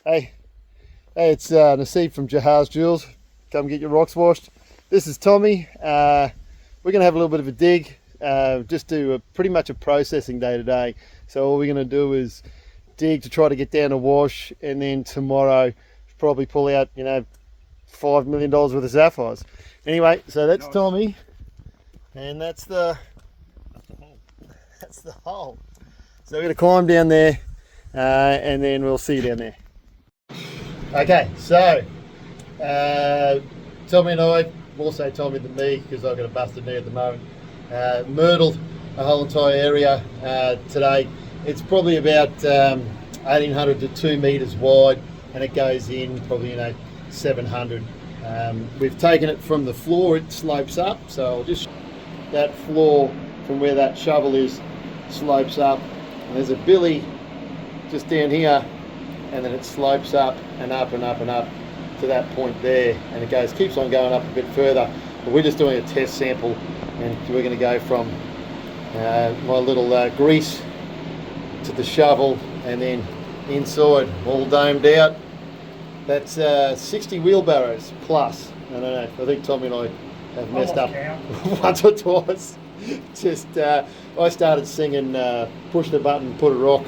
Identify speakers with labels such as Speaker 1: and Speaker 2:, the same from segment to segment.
Speaker 1: Hey, it's Naseeb from Jehasjewels. Come get your rocks washed. This is Tommy. We're going to have a little bit of a dig, just do pretty much a processing day today. So all we're going to do is dig to try to get down a wash, and then tomorrow probably pull out, $5 million worth of sapphires. Anyway, so that's nice. Tommy, and that's the hole. That's the hole. So we're going to climb down there, and then we'll see you down there. Okay, so Tommy and I, more so Tommy than me because I've got a busted knee at the moment, myrtled a whole entire area today. It's probably about 1,800 to 2 meters wide, and it goes in probably 700. We've taken it from the floor, it slopes up, so I'll just, that floor from where that shovel is slopes up, and there's a billy just down here, and then it slopes up and up and up and up to that point there, and it keeps on going up a bit further. But we're just doing a test sample, and we're going to go from my little grease to the shovel, and then inside, all domed out. That's 60 wheelbarrows plus. I don't know, I think Tommy and I have messed up once or twice. Just I started singing push the button, put a rock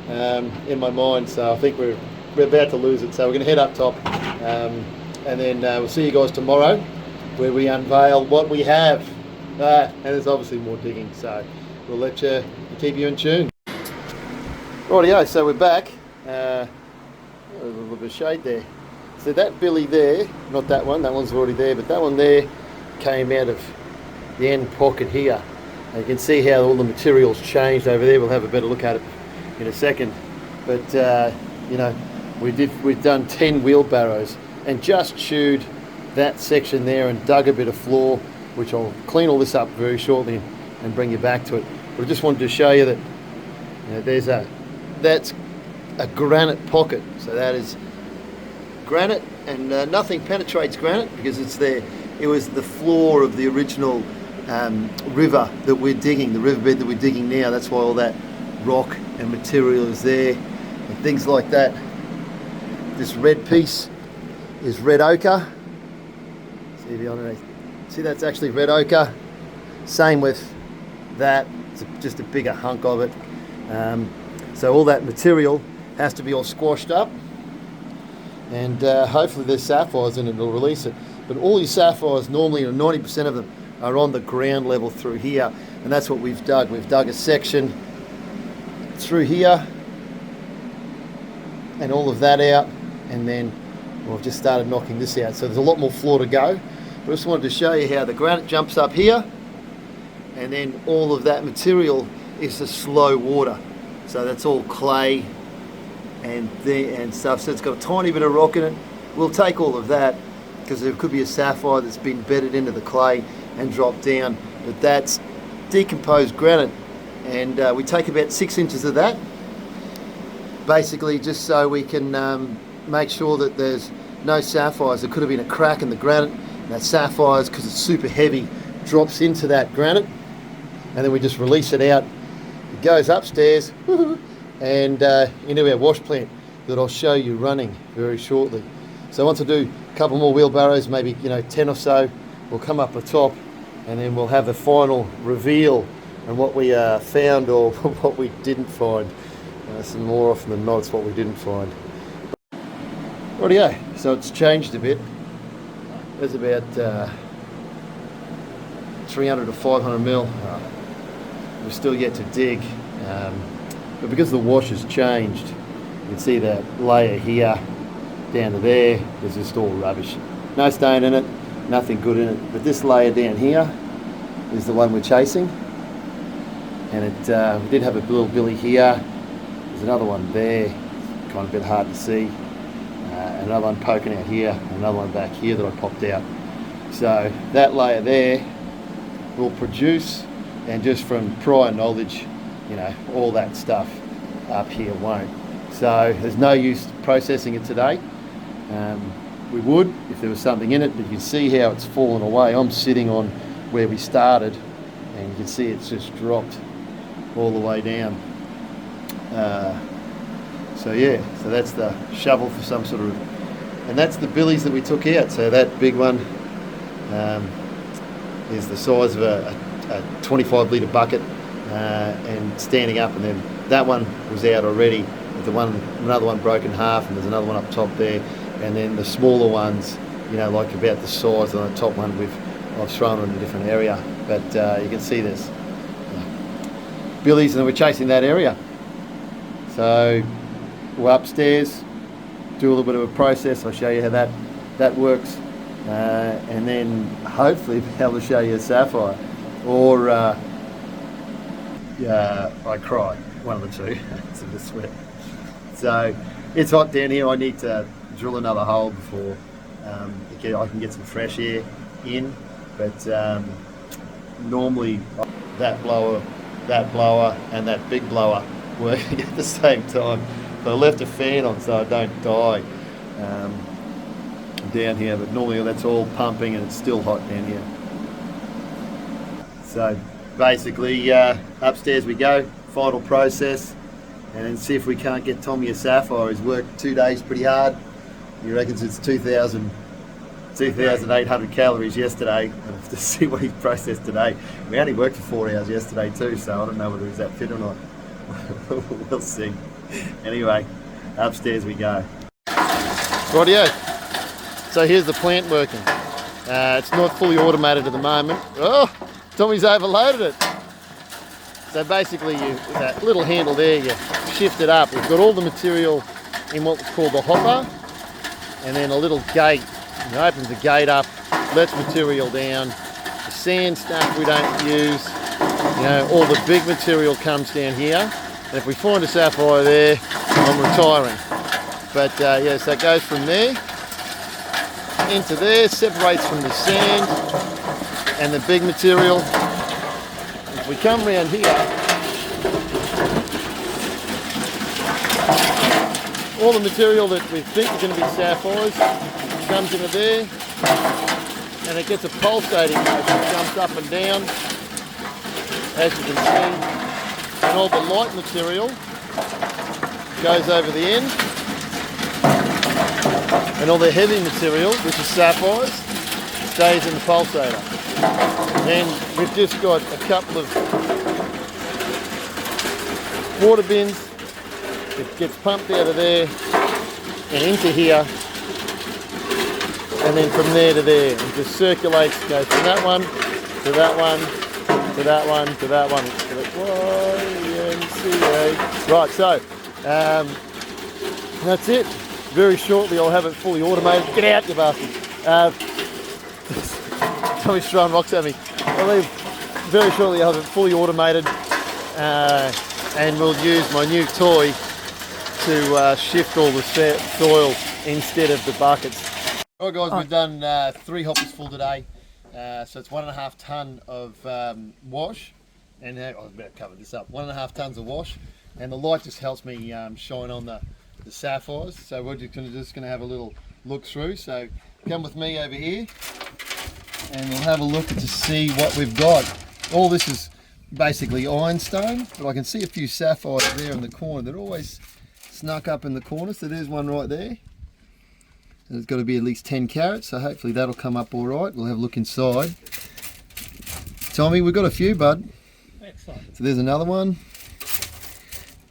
Speaker 1: in my mind, so I think we're about to lose it. So we're going to head up top, and then we'll see you guys tomorrow, where we unveil what we have. And there's obviously more digging, so we'll keep you in tune. Rightio, so we're back. A little bit of shade there. So that billy there, not that one's already there, but that one there came out of the end pocket here. And you can see how all the material's changed over there. We'll have a better look at it in a second, but we've done 10 wheelbarrows and just chewed that section there and dug a bit of floor, which I'll clean all this up very shortly and bring you back to it. But I just wanted to show you that that's a granite pocket. So that is granite, and nothing penetrates granite because it's there. It was the floor of the original river that we're digging, the riverbed that we're digging now. That's why all that rock and material is there and things like that. This red piece is red ochre. See underneath. See, that's actually red ochre. Same with that. It's just a bigger hunk of it. So all that material has to be all squashed up, and hopefully there's sapphires in it, it'll release it. But all these sapphires, normally 90% of them, are on the ground level through here, and that's what we've dug. We've dug a section through here and all of that out, and then we've just started knocking this out. So there's a lot more floor to go. I just wanted to show you how the granite jumps up here, and then all of that material is the slow water. So that's all clay and stuff. So it's got a tiny bit of rock in it. We'll take all of that because there could be a sapphire that's been bedded into the clay and dropped down, but that's decomposed granite, and we take about 6 inches of that, basically just so we can make sure that there's no sapphires. There could have been a crack in the granite, and that sapphires, because it's super heavy, drops into that granite, and then we just release it out. It goes upstairs and into our wash plant that I'll show you running very shortly. So once I do a couple more wheelbarrows, maybe 10 or so, we'll come up the top, and then we'll have a final reveal on what we found or what we didn't find. So more often than not, it's what we didn't find. Rightio, so it's changed a bit. There's about 300 to 500 mil. We're still yet to dig, but because the wash has changed, you can see that layer here down to there is just all rubbish. No stone in it, nothing good in it. But this layer down here is the one we're chasing, and it we did have a little billy here. There's another one there, kind of a bit hard to see. Another one poking out here, another one back here that I popped out. So that layer there will produce, and just from prior knowledge, all that stuff up here won't. So there's no use processing it today. We would if there was something in it, but you can see how it's fallen away. I'm sitting on where we started, and you can see it's just dropped all the way down. So So yeah, so that's the shovel for some sort of, and that's the billies that we took out. So that big one is the size of a 25 litre bucket and standing up, and then that one was out already. Another one broke in half, and there's another one up top there, and then the smaller ones, you know, like about the size of the top one, I've thrown in a different area, but you can see there's billies, and then we're chasing that area. So we're upstairs, do a little bit of a process. I'll show you how that works, and then hopefully be able to show you a sapphire, or I cried, one of the two. It's a bit sweat. So it's hot down here. I need to drill another hole before I can get some fresh air in. But normally that blower, and that big blower working at the same time. So I left a fan on so I don't die down here. But normally that's all pumping and it's still hot down here. So basically upstairs we go, final process, and then see if we can't get Tommy a sapphire. He's worked 2 days pretty hard. He reckons it's 2,800 calories yesterday, and to see what he's processed today. We only worked for 4 hours yesterday too, so I don't know whether he's that fit or not. We'll see. Anyway, upstairs we go. Rightio. So here's the plant working. It's not fully automated at the moment. Oh, Tommy's overloaded it. So basically, that little handle there, you shift it up. We've got all the material in what's called the hopper, and then a little gate. It opens the gate up, lets material down. The sand stuff we don't use. You know, all the big material comes down here. And if we find a sapphire there, I'm retiring. But yeah, so it goes from there into there, separates from the sand and the big material. If we come around here, all the material that we think are going to be sapphires comes into there, and it gets a pulsating motion. It jumps up and down, as you can see, and all the light material goes over the end, and all the heavy material, which is sapphires, stays in the pulsator. Then we've just got a couple of water bins. It gets pumped out of there and into here, and then from there to there. It just circulates, goes from that one to that one to that one to that one. Right, so that's it. Very shortly I'll have it fully automated. Get out, you bastard. Tommy's throwing rocks at me. Very shortly I'll have it fully automated, and we'll use my new toy to shift all the soil instead of the buckets. Alright guys, we've done 3 hoppers full today, so it's 1.5 tonne of wash, and I've better cover this up, 1.5 tonnes of wash, and the light just helps me shine on the sapphires. So we're just going to have a little look through, so come with me over here and we'll have a look to see what we've got. All this is basically ironstone, but I can see a few sapphires there in the corner. They're always snuck up in the corner, so there's one right there. And it's got to be at least 10 carats, so hopefully that'll come up all right. We'll have a look inside. Tommy, we've got a few, bud. Excellent. So there's another one.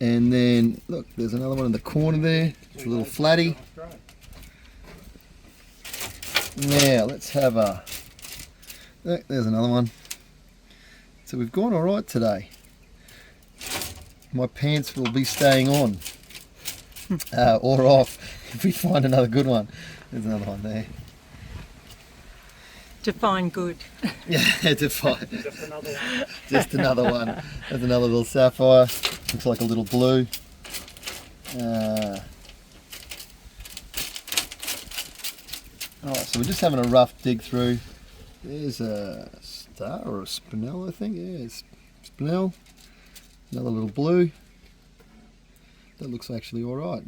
Speaker 1: And then, look, there's another one in the corner there. It's a little flatty. Now, let's have a... Look, there's another one. So we've gone all right today. My pants will be staying on. Or off if we find another good one. There's another one there.
Speaker 2: Define good.
Speaker 1: Yeah, define.
Speaker 3: Just another one.
Speaker 1: Just another one. There's another little sapphire. Looks like a little blue. Alright, so we're just having a rough dig through. There's a star or a spinel, I think. Yeah, it's spinel. Another little blue. That looks actually alright.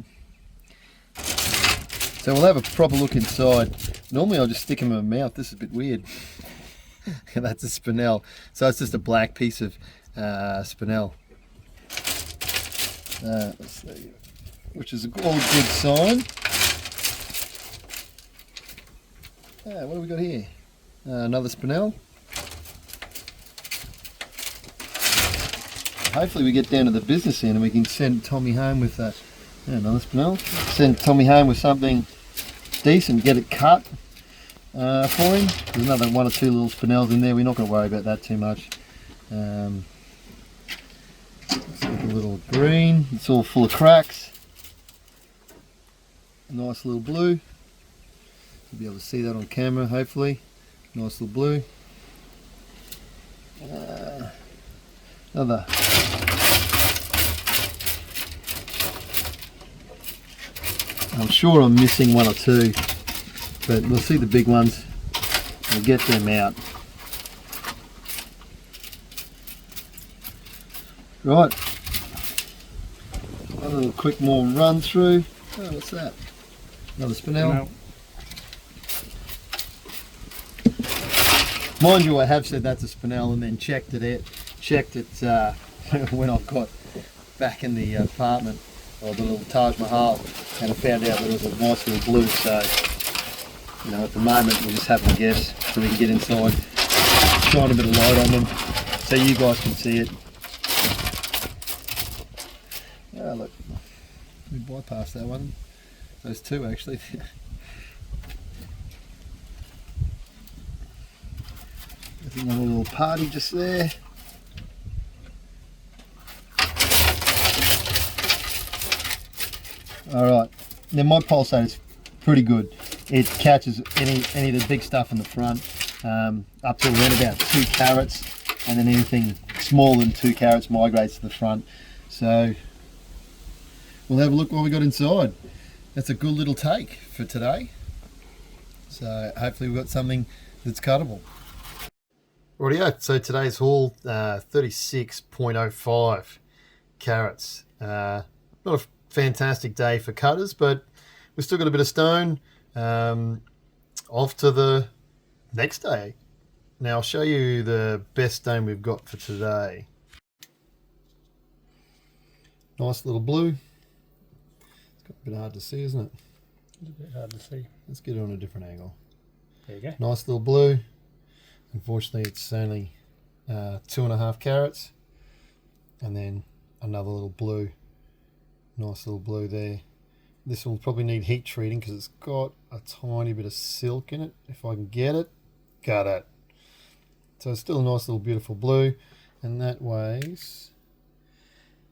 Speaker 1: So we'll have a proper look inside. Normally I'll just stick them in my mouth. This is a bit weird. That's a spinel. So it's just a black piece of spinel. Let's see. which is a all good sign. What have we got here? Another spinel. Hopefully we get down to the business end and we can send Tommy home with another spinel. Send Tommy home with something decent, get it cut for him. There's another one or two little spinels in there. We're not going to worry about that too much. Looks like a little green. It's all full of cracks. Nice little blue. You'll be able to see that on camera, hopefully. Nice little blue. Another. I'm sure I'm missing one or two, but we'll see the big ones. We'll get them out. Right. A little quick more run through. Oh, what's that? Another spinel. Mind you, I have said that's a spinel and then checked it when I got back in the apartment, or the little Taj Mahal, and I found out that it was a nice little blue. So, you know, at the moment we're just having a guess so we can get inside, shine a bit of light on them so you guys can see it. Oh look, we bypassed that one. Those two actually. There's another little party just there. Alright, now my pulsator is pretty good. It catches any of the big stuff in the front, up to around about 2 carats, and then anything smaller than 2 carats migrates to the front. So we'll have a look what we got inside. That's a good little take for today. So hopefully we've got something that's cuttable. Rightio, so today's haul, 36.05 carats. Not a fantastic day for cutters, but we've still got a bit of stone. Off to the next day. Now I'll show you the best stone we've got for today. Nice little blue. It's got a bit hard to see, isn't it?
Speaker 2: It's a bit hard to see.
Speaker 1: Let's get it on a different angle.
Speaker 2: There you go.
Speaker 1: Nice little blue. Unfortunately, it's only 2.5 carats, and then another little blue. Nice little blue there. This will probably need heat treating because it's got a tiny bit of silk in it. If I can get it, got it. So it's still a nice little beautiful blue, and that weighs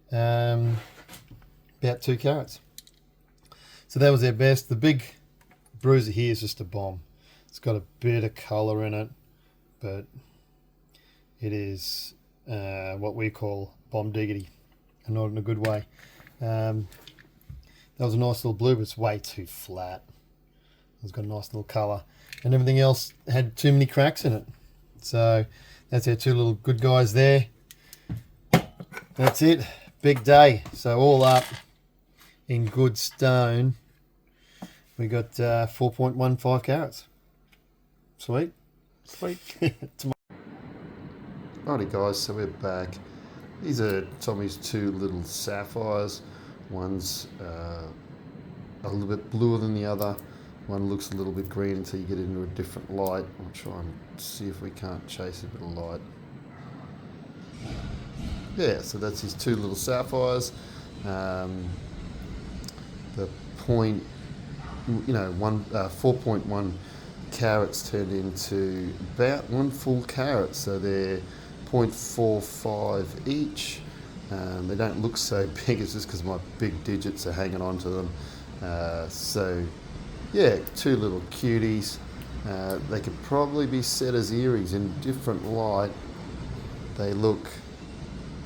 Speaker 1: about 2 carats. So that was our best. The big bruiser here is just a bomb. It's got a bit of colour in it, but it is what we call bomb diggity, and not in a good way. That was a nice little blue, but it's way too flat. It's got a nice little colour, and everything else had too many cracks in it. So that's our 2 little good guys there. That's it, big day. So all up in good stone, we got 4.15 carats. Sweet.
Speaker 2: Sweet.
Speaker 1: Righty guys, so we're back. These are Tommy's 2 little sapphires. One's a little bit bluer than the other. One looks a little bit green until you get into a different light. I'll try and see if we can't chase a bit of light. Yeah, so that's his 2 little sapphires. The point, 4.1 carats turned into about 1 full carat, so they're 0.45 each. They don't look so big, it's just because my big digits are hanging on to them. So yeah, 2 little cuties. They could probably be set as earrings in different light. They look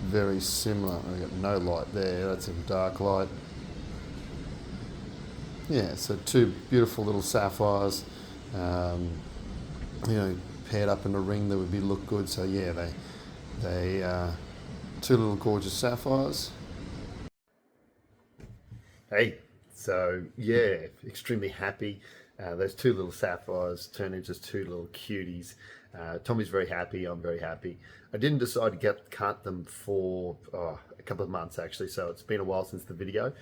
Speaker 1: very similar. I've got no light there, that's in dark light. Yeah, so 2 beautiful little sapphires, paired up in a ring that would look good. So yeah, they 2 little gorgeous sapphires. Hey, so yeah, extremely happy. Those 2 little sapphires turned into just 2 little cuties. Tommy's very happy, I'm very happy. I didn't decide to cut them for a couple of months actually, so it's been a while since the video.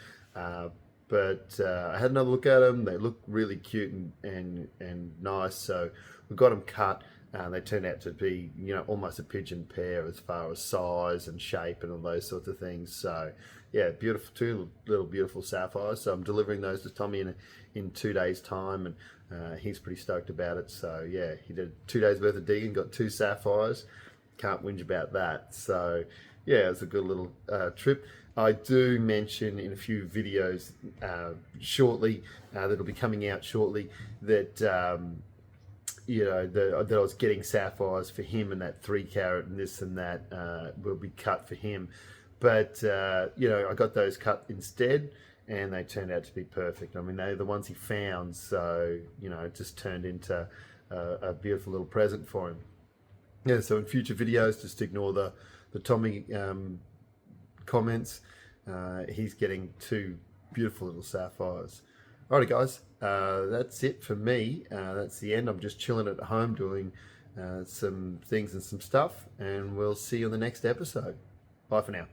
Speaker 1: But I had another look at them. They look really cute and nice. So we got them cut. They turned out to be, almost a pigeon pair as far as size and shape and all those sorts of things. So yeah, beautiful, two little beautiful sapphires. So I'm delivering those to Tommy in 2 days' time, and he's pretty stoked about it. So yeah, he did 2 days worth of digging, got 2 sapphires. Can't whinge about that. So yeah, it's a good little trip. I do mention in a few videos shortly, that'll be coming out shortly, that that I was getting sapphires for him, and that 3 carat and this and that will be cut for him. But I got those cut instead, and they turned out to be perfect. I mean, they're the ones he found, so it just turned into a beautiful little present for him. Yeah, so in future videos, just ignore the Tommy comments. He's getting 2 beautiful little sapphires. Alrighty guys, that's it for me. That's the end. I'm just chilling at home doing some things and some stuff, and we'll see you on the next episode. Bye for now.